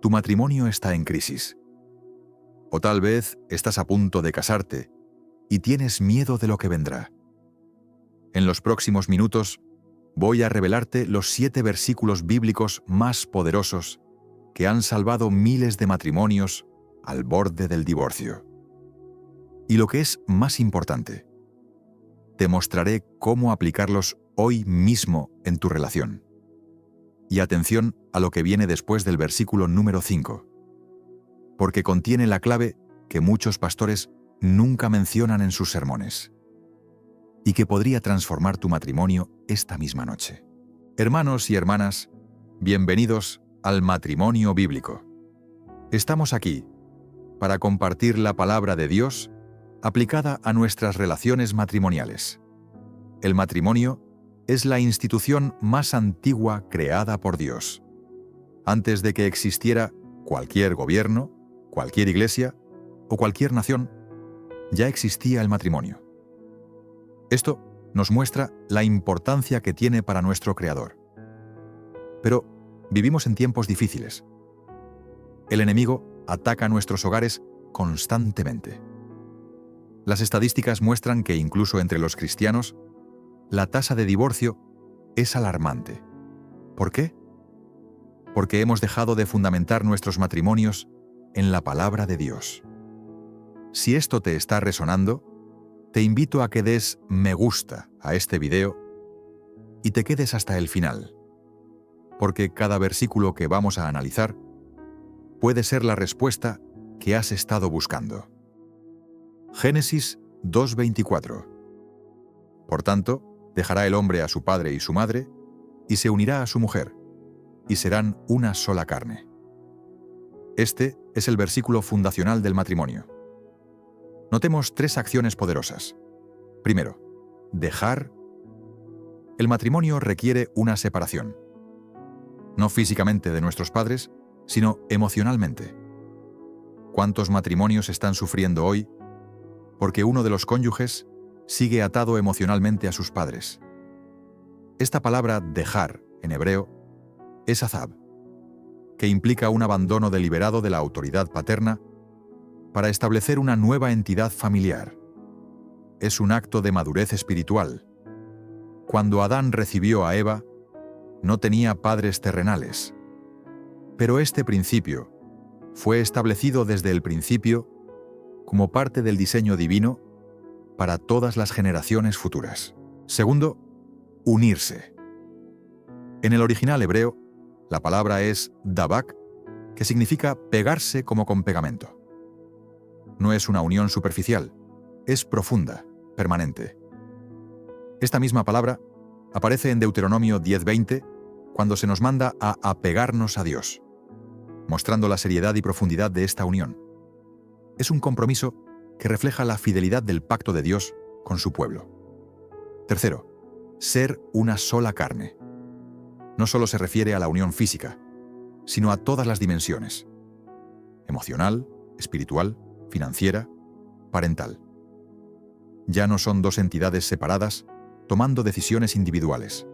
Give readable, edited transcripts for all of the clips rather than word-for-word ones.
tu matrimonio está en crisis. O tal vez estás a punto de casarte y tienes miedo de lo que vendrá. En los próximos minutos voy a revelarte los 7 versículos bíblicos más poderosos que han salvado miles de matrimonios al borde del divorcio. Y lo que es más importante, te mostraré cómo aplicarlos hoy mismo en tu relación. Y atención a lo que viene después del versículo número 5, porque contiene la clave que muchos pastores nunca mencionan en sus sermones, y que podría transformar tu matrimonio esta misma noche. Hermanos y hermanas, bienvenidos al Matrimonio Bíblico. Estamos aquí para compartir la palabra de Dios aplicada a nuestras relaciones matrimoniales. El matrimonio es la institución más antigua creada por Dios. Antes de que existiera cualquier gobierno, cualquier iglesia o cualquier nación, ya existía el matrimonio. Esto nos muestra la importancia que tiene para nuestro Creador. Pero vivimos en tiempos difíciles. El enemigo ataca nuestros hogares constantemente. Las estadísticas muestran que incluso entre los cristianos, la tasa de divorcio es alarmante. ¿Por qué? Porque hemos dejado de fundamentar nuestros matrimonios en la palabra de Dios. Si esto te está resonando, te invito a que des me gusta a este video y te quedes hasta el final, porque cada versículo que vamos a analizar puede ser la respuesta que has estado buscando. Génesis 2:24. Por tanto, dejará el hombre a su padre y su madre, y se unirá a su mujer, y serán una sola carne. Este es el versículo fundacional del matrimonio. Notemos 3 acciones poderosas. Primero, dejar. El matrimonio requiere una separación. No físicamente de nuestros padres, sino emocionalmente. ¿Cuántos matrimonios están sufriendo hoy porque uno de los cónyuges sigue atado emocionalmente a sus padres? Esta palabra dejar, en hebreo, es azab, que implica un abandono deliberado de la autoridad paterna para establecer una nueva entidad familiar. Es un acto de madurez espiritual. Cuando Adán recibió a Eva, no tenía padres terrenales. Pero este principio fue establecido desde el principio como parte del diseño divino para todas las generaciones futuras. Segundo, unirse. En el original hebreo, la palabra es dabak, que significa pegarse como con pegamento. No es una unión superficial, es profunda, permanente. Esta misma palabra aparece en Deuteronomio 10:20, cuando se nos manda a apegarnos a Dios, mostrando la seriedad y profundidad de esta unión. Es un compromiso que refleja la fidelidad del pacto de Dios con su pueblo. Tercero, ser una sola carne. No solo se refiere a la unión física, sino a todas las dimensiones: emocional, espiritual, financiera, parental. Ya no son 2 entidades separadas tomando decisiones individuales.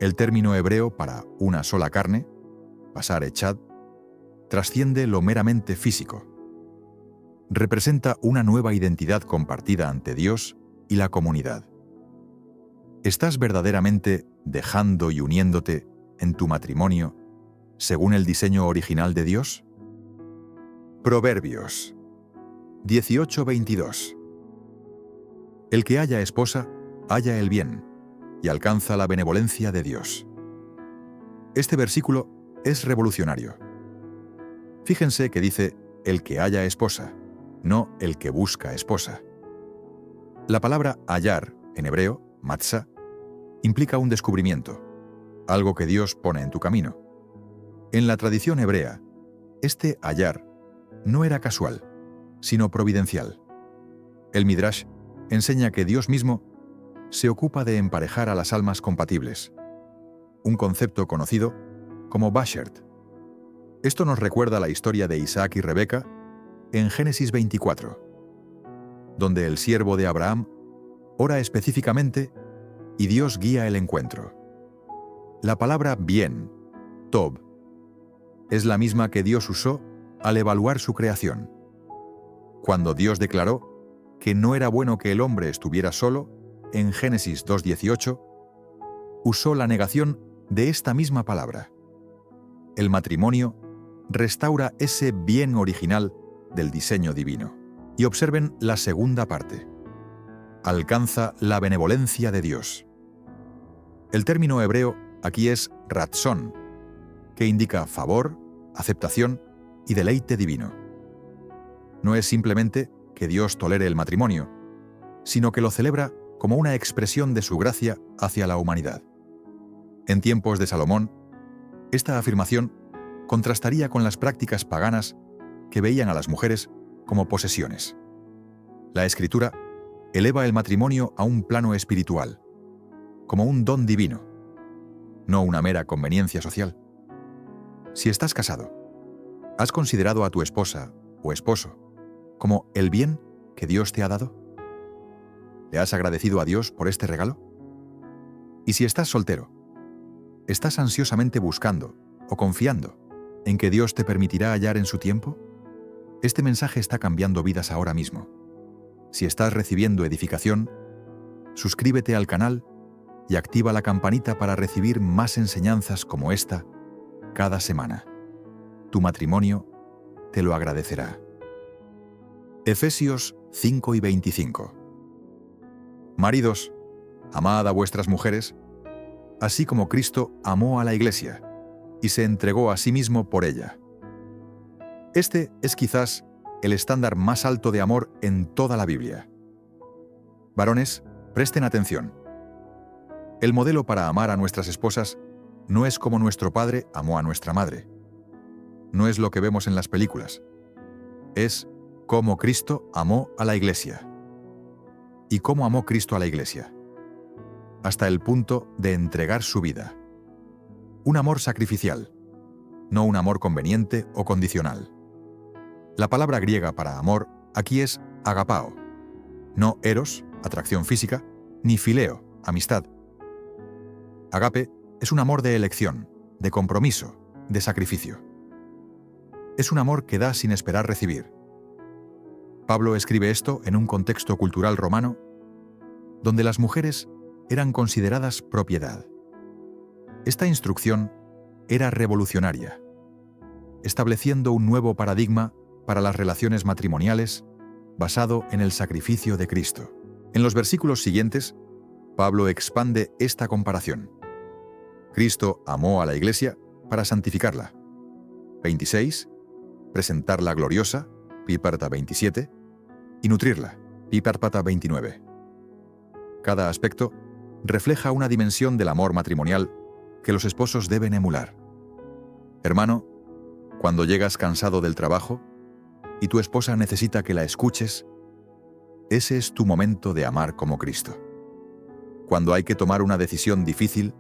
El término hebreo para una sola carne, basar echad, trasciende lo meramente físico. Representa una nueva identidad compartida ante Dios y la comunidad. ¿Estás verdaderamente dejando y uniéndote en tu matrimonio según el diseño original de Dios? Proverbios 18:22. El que halla esposa, halla el bien, y alcanza la benevolencia de Dios. Este versículo es revolucionario. Fíjense que dice el que halla esposa, no el que busca esposa. La palabra hallar, en hebreo, matzah, implica un descubrimiento, algo que Dios pone en tu camino. En la tradición hebrea, este hallar no era casual, sino providencial. El Midrash enseña que Dios mismo se ocupa de emparejar a las almas compatibles, un concepto conocido como Bashert. Esto nos recuerda la historia de Isaac y Rebeca en Génesis 24, donde el siervo de Abraham ora específicamente y Dios guía el encuentro. La palabra bien, Tob, es la misma que Dios usó al evaluar su creación. Cuando Dios declaró que no era bueno que el hombre estuviera solo, en Génesis 2:18, usó la negación de esta misma palabra. El matrimonio restaura ese bien original del diseño divino. Y observen la segunda parte. Alcanza la benevolencia de Dios. El término hebreo aquí es ratzón, que indica favor, aceptación y deleite divino. No es simplemente que Dios tolere el matrimonio, sino que lo celebra como una expresión de su gracia hacia la humanidad. En tiempos de Salomón, esta afirmación contrastaría con las prácticas paganas que veían a las mujeres como posesiones. La Escritura eleva el matrimonio a un plano espiritual, como un don divino, no una mera conveniencia social. Si estás casado, ¿has considerado a tu esposa o esposo como el bien que Dios te ha dado? ¿Le has agradecido a Dios por este regalo? Y si estás soltero, ¿estás ansiosamente buscando o confiando en que Dios te permitirá hallar en su tiempo? Este mensaje está cambiando vidas ahora mismo. Si estás recibiendo edificación, suscríbete al canal y activa la campanita para recibir más enseñanzas como esta cada semana. Tu matrimonio te lo agradecerá. Efesios 5:25. Maridos, amad a vuestras mujeres, así como Cristo amó a la Iglesia y se entregó a sí mismo por ella. Este es quizás el estándar más alto de amor en toda la Biblia. Varones, presten atención. El modelo para amar a nuestras esposas no es como nuestro padre amó a nuestra madre. No es lo que vemos en las películas. Es cómo Cristo amó a la Iglesia. ¿Y cómo amó Cristo a la Iglesia? Hasta el punto de entregar su vida. Un amor sacrificial, no un amor conveniente o condicional. La palabra griega para amor aquí es agapao, no eros, atracción física, ni fileo, amistad. Agape es un amor de elección, de compromiso, de sacrificio. Es un amor que da sin esperar recibir. Pablo escribe esto en un contexto cultural romano donde las mujeres eran consideradas propiedad. Esta instrucción era revolucionaria, estableciendo un nuevo paradigma para las relaciones matrimoniales basado en el sacrificio de Cristo. En los versículos siguientes, Pablo expande esta comparación. Cristo amó a la Iglesia para santificarla. 26, presentarla gloriosa, Píparta 27, y nutrirla, Píparpata 29. Cada aspecto refleja una dimensión del amor matrimonial que los esposos deben emular. Hermano, cuando llegas cansado del trabajo y tu esposa necesita que la escuches, ese es tu momento de amar como Cristo. Cuando hay que tomar una decisión difícil,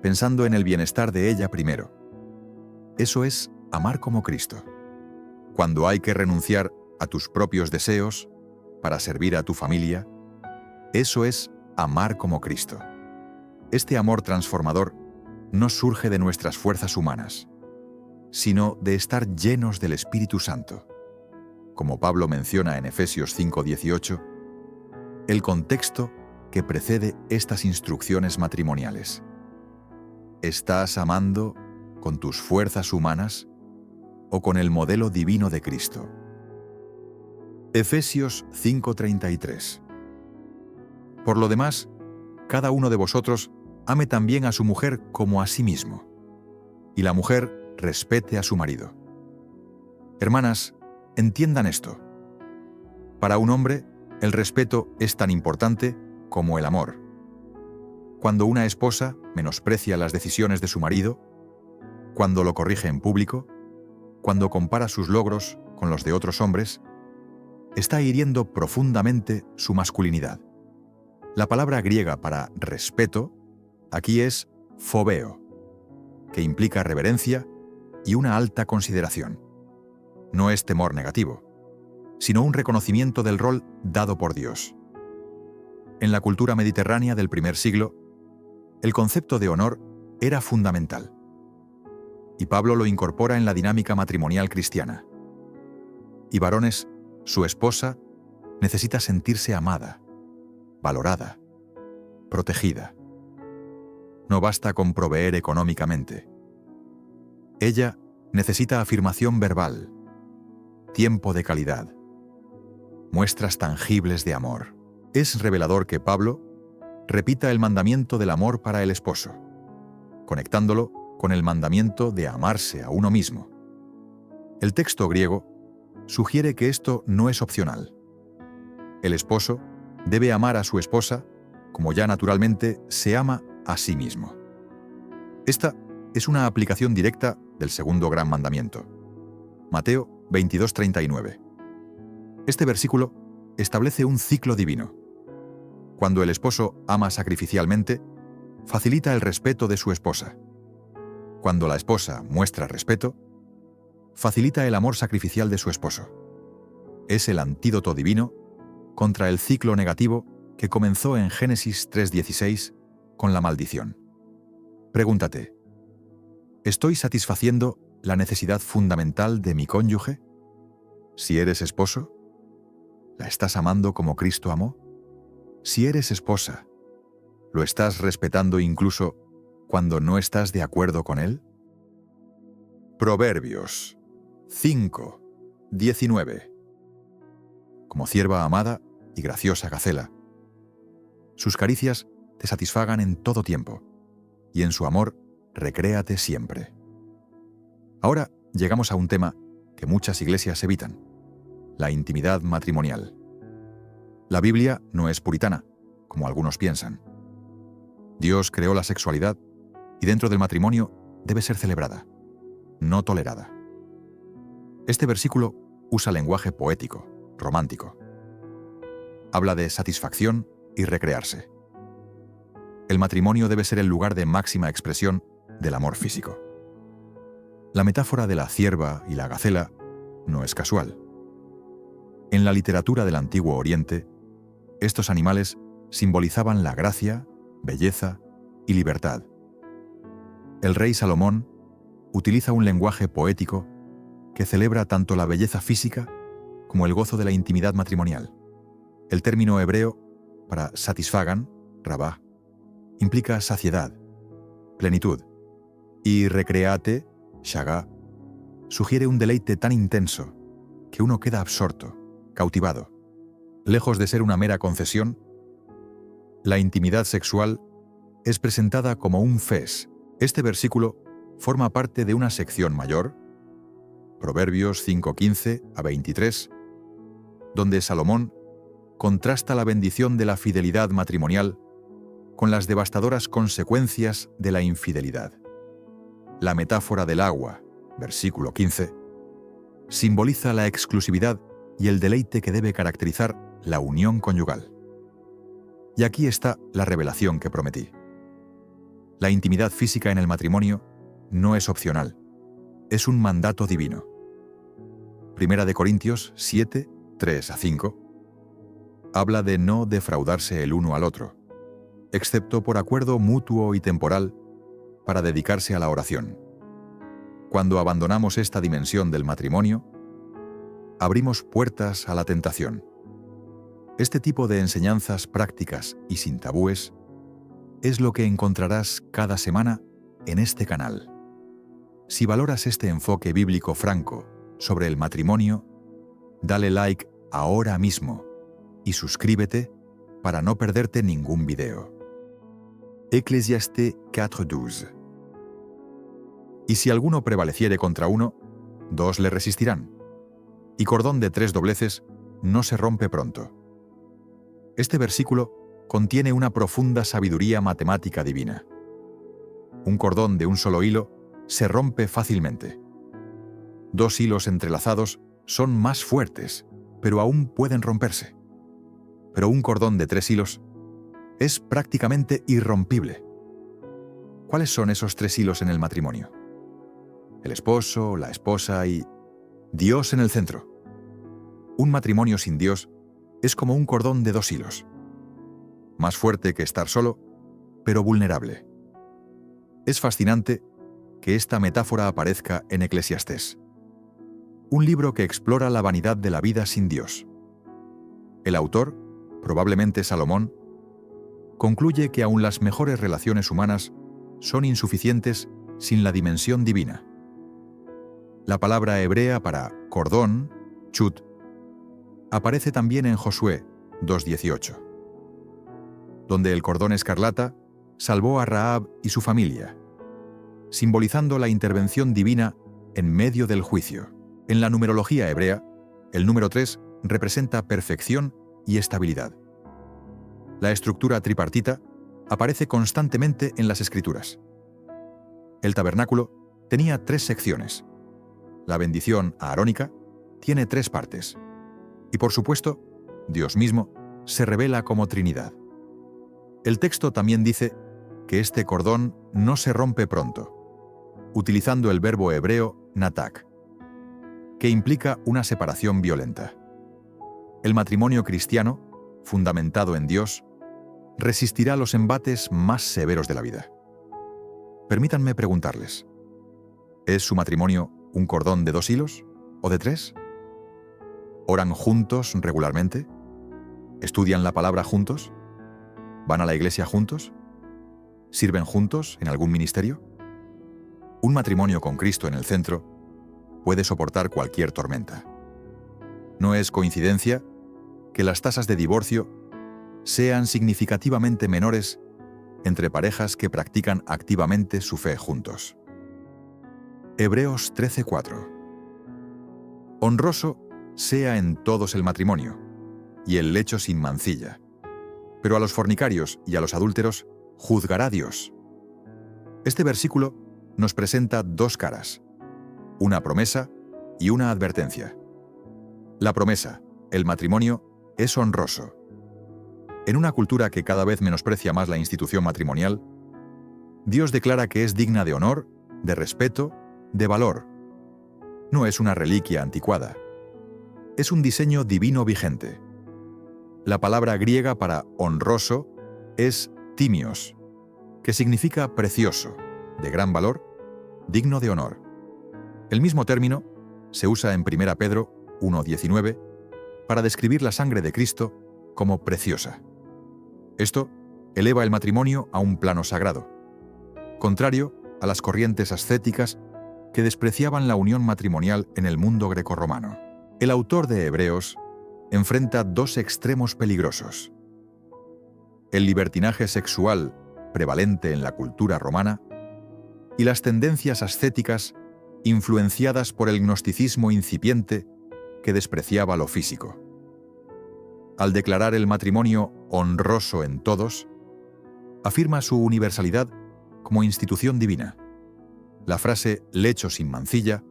pensando en el bienestar de ella primero, eso es amar como Cristo. Cuando hay que renunciar a tus propios deseos para servir a tu familia, eso es amar como Cristo. Este amor transformador no surge de nuestras fuerzas humanas, sino de estar llenos del Espíritu Santo. Como Pablo menciona en Efesios 5:18, el contexto que precede estas instrucciones matrimoniales. ¿Estás amando con tus fuerzas humanas o con el modelo divino de Cristo? Efesios 5:33. Por lo demás, cada uno de vosotros ame también a su mujer como a sí mismo, y la mujer respete a su marido. Hermanas, entiendan esto. Para un hombre, el respeto es tan importante como el amor. Cuando una esposa menosprecia las decisiones de su marido, cuando lo corrige en público, cuando compara sus logros con los de otros hombres, está hiriendo profundamente su masculinidad. La palabra griega para respeto aquí es phobeo, que implica reverencia y una alta consideración. No es temor negativo, sino un reconocimiento del rol dado por Dios. En la cultura mediterránea del primer siglo, el concepto de honor era fundamental. y Pablo lo incorpora en la dinámica matrimonial cristiana. Y varones, su esposa necesita sentirse amada, valorada, protegida. No basta con proveer económicamente. Ella necesita afirmación verbal, tiempo de calidad, muestras tangibles de amor. Es revelador que Pablo repita el mandamiento del amor para el esposo, conectándolo con el mandamiento de amarse a uno mismo. El texto griego sugiere que esto no es opcional. El esposo debe amar a su esposa como ya naturalmente se ama a sí mismo. Esta es una aplicación directa del segundo gran mandamiento. Mateo 22:39. Este versículo establece un ciclo divino. Cuando el esposo ama sacrificialmente, facilita el respeto de su esposa. Cuando la esposa muestra respeto, facilita el amor sacrificial de su esposo. Es el antídoto divino contra el ciclo negativo que comenzó en Génesis 3:16 con la maldición. Pregúntate, ¿estoy satisfaciendo la necesidad fundamental de mi cónyuge? Si eres esposo, ¿la estás amando como Cristo amó? Si eres esposa, ¿lo estás respetando incluso cuando no estás de acuerdo con él? Proverbios 5:19. Como cierva amada y graciosa gacela, sus caricias te satisfagan en todo tiempo, y en su amor recréate siempre. Ahora llegamos a un tema que muchas iglesias evitan: la intimidad matrimonial. La Biblia no es puritana, como algunos piensan. Dios creó la sexualidad y dentro del matrimonio debe ser celebrada, no tolerada. Este versículo usa lenguaje poético, romántico. Habla de satisfacción y recrearse. El matrimonio debe ser el lugar de máxima expresión del amor físico. La metáfora de la cierva y la gacela no es casual. En la literatura del Antiguo Oriente, estos animales simbolizaban la gracia, belleza y libertad. El rey Salomón utiliza un lenguaje poético que celebra tanto la belleza física como el gozo de la intimidad matrimonial. El término hebreo para satisfagan, rabá, implica saciedad, plenitud, y recreate, shagá, sugiere un deleite tan intenso que uno queda absorto, cautivado. Lejos de ser una mera concesión, la intimidad sexual es presentada como un fes. Este versículo forma parte de una sección mayor, Proverbios 5:15-23, donde Salomón contrasta la bendición de la fidelidad matrimonial con las devastadoras consecuencias de la infidelidad. La metáfora del agua, versículo 15, simboliza la exclusividad y el deleite que debe caracterizar la unión conyugal. Y aquí está la revelación que prometí. La intimidad física en el matrimonio no es opcional, es un mandato divino. Primera de Corintios 7, 3-5, habla de no defraudarse el uno al otro, excepto por acuerdo mutuo y temporal para dedicarse a la oración. Cuando abandonamos esta dimensión del matrimonio, abrimos puertas a la tentación. Este tipo de enseñanzas prácticas y sin tabúes es lo que encontrarás cada semana en este canal. Si valoras este enfoque bíblico franco sobre el matrimonio, dale like ahora mismo y suscríbete para no perderte ningún video. Eclesiastés 4:12. Y si alguno prevaleciere contra uno, dos le resistirán, y cordón de 3 dobleces no se rompe pronto. Este versículo contiene una profunda sabiduría matemática divina. Un cordón de un solo hilo se rompe fácilmente. 2 hilos entrelazados son más fuertes, pero aún pueden romperse. Pero un cordón de 3 hilos es prácticamente irrompible. ¿Cuáles son esos 3 hilos en el matrimonio? El esposo, la esposa y Dios en el centro. Un matrimonio sin Dios es como un cordón de 2 hilos. Más fuerte que estar solo, pero vulnerable. Es fascinante que esta metáfora aparezca en Eclesiastés, un libro que explora la vanidad de la vida sin Dios. El autor, probablemente Salomón, concluye que aun las mejores relaciones humanas son insuficientes sin la dimensión divina. La palabra hebrea para cordón, chut, aparece también en Josué 2:18, donde el cordón escarlata salvó a Rahab y su familia, simbolizando la intervención divina en medio del juicio. En la numerología hebrea, el número 3 representa perfección y estabilidad. La estructura tripartita aparece constantemente en las Escrituras. El tabernáculo tenía 3 secciones. La bendición aarónica tiene 3 partes. Y por supuesto, Dios mismo se revela como Trinidad. El texto también dice que este cordón no se rompe pronto, utilizando el verbo hebreo natak, que implica una separación violenta. El matrimonio cristiano, fundamentado en Dios, resistirá los embates más severos de la vida. Permítanme preguntarles, ¿es su matrimonio un cordón de 2 hilos o de 3? ¿Oran juntos regularmente? ¿Estudian la palabra juntos? ¿Van a la iglesia juntos? ¿Sirven juntos en algún ministerio? Un matrimonio con Cristo en el centro puede soportar cualquier tormenta. No es coincidencia que las tasas de divorcio sean significativamente menores entre parejas que practican activamente su fe juntos. Hebreos 13:4. Honroso sea en todos el matrimonio, y el lecho sin mancilla. Pero a los fornicarios y a los adúlteros juzgará Dios. Este versículo nos presenta 2 caras, una promesa y una advertencia. La promesa, el matrimonio, es honroso. En una cultura que cada vez menosprecia más la institución matrimonial, Dios declara que es digna de honor, de respeto, de valor. No es una reliquia anticuada. Es un diseño divino vigente. La palabra griega para honroso es timios, que significa precioso, de gran valor, digno de honor. El mismo término se usa en 1 Pedro 1:19 para describir la sangre de Cristo como preciosa. Esto eleva el matrimonio a un plano sagrado, contrario a las corrientes ascéticas que despreciaban la unión matrimonial en el mundo grecorromano. El autor de Hebreos enfrenta 2 extremos peligrosos: el libertinaje sexual prevalente en la cultura romana y las tendencias ascéticas influenciadas por el gnosticismo incipiente que despreciaba lo físico. Al declarar el matrimonio honroso en todos, afirma su universalidad como institución divina. La frase lecho sin mancilla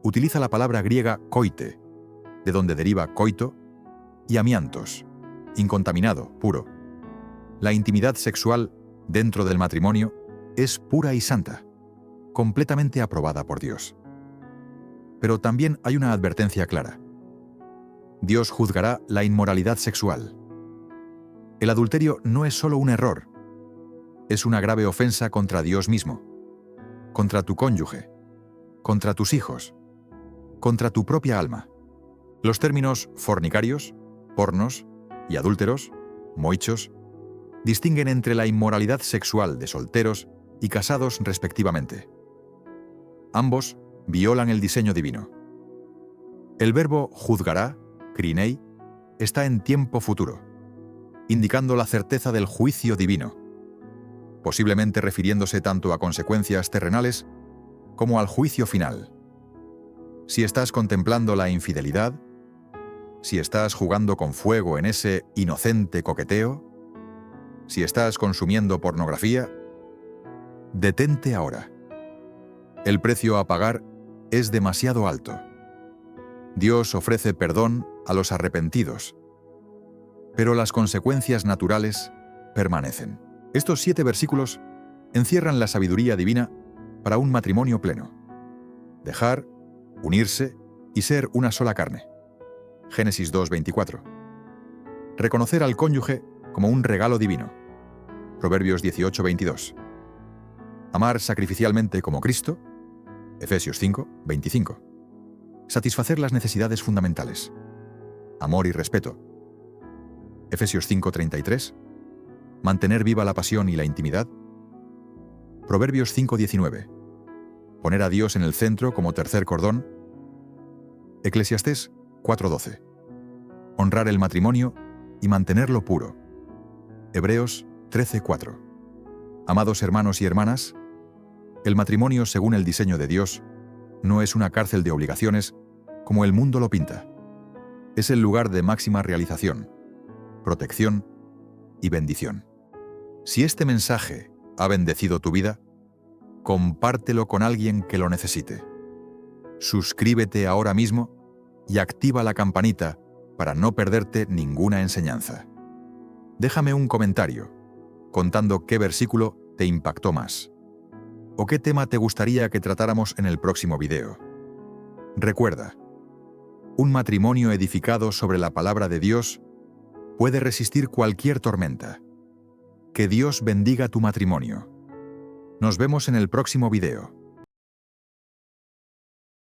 utiliza la palabra griega koite, de donde deriva coito, y amiantos, incontaminado, puro. La intimidad sexual dentro del matrimonio es pura y santa, completamente aprobada por Dios. Pero también hay una advertencia clara. Dios juzgará la inmoralidad sexual. El adulterio no es solo un error, es una grave ofensa contra Dios mismo, contra tu cónyuge, contra tus hijos, contra tu propia alma. Los términos fornicarios, pornos y adúlteros, moichos, distinguen entre la inmoralidad sexual de solteros y casados respectivamente. Ambos violan el diseño divino. El verbo juzgará, krinei, está en tiempo futuro, indicando la certeza del juicio divino, posiblemente refiriéndose tanto a consecuencias terrenales como al juicio final. Si estás contemplando la infidelidad, si estás jugando con fuego en ese inocente coqueteo, si estás consumiendo pornografía, detente ahora. El precio a pagar es demasiado alto. Dios ofrece perdón a los arrepentidos, pero las consecuencias naturales permanecen. Estos 7 versículos encierran la sabiduría divina para un matrimonio pleno. Dejar, unirse y ser una sola carne. Génesis 2:24. Reconocer al cónyuge como un regalo divino. Proverbios 18:22. Amar sacrificialmente como Cristo, Efesios 5, 25. Satisfacer las necesidades fundamentales, amor y respeto, Efesios 5, 33. Mantener viva la pasión y la intimidad, Proverbios 5, 19. Poner a Dios en el centro como tercer cordón, Eclesiastés 4, 12. Honrar el matrimonio y mantenerlo puro, Hebreos 13, 4. Amados hermanos y hermanas, el matrimonio, según el diseño de Dios, no es una cárcel de obligaciones como el mundo lo pinta. Es el lugar de máxima realización, protección y bendición. Si este mensaje ha bendecido tu vida, compártelo con alguien que lo necesite. Suscríbete ahora mismo y activa la campanita para no perderte ninguna enseñanza. Déjame un comentario contando qué versículo te impactó más o qué tema te gustaría que tratáramos en el próximo video. Recuerda, un matrimonio edificado sobre la palabra de Dios puede resistir cualquier tormenta. Que Dios bendiga tu matrimonio. Nos vemos en el próximo video.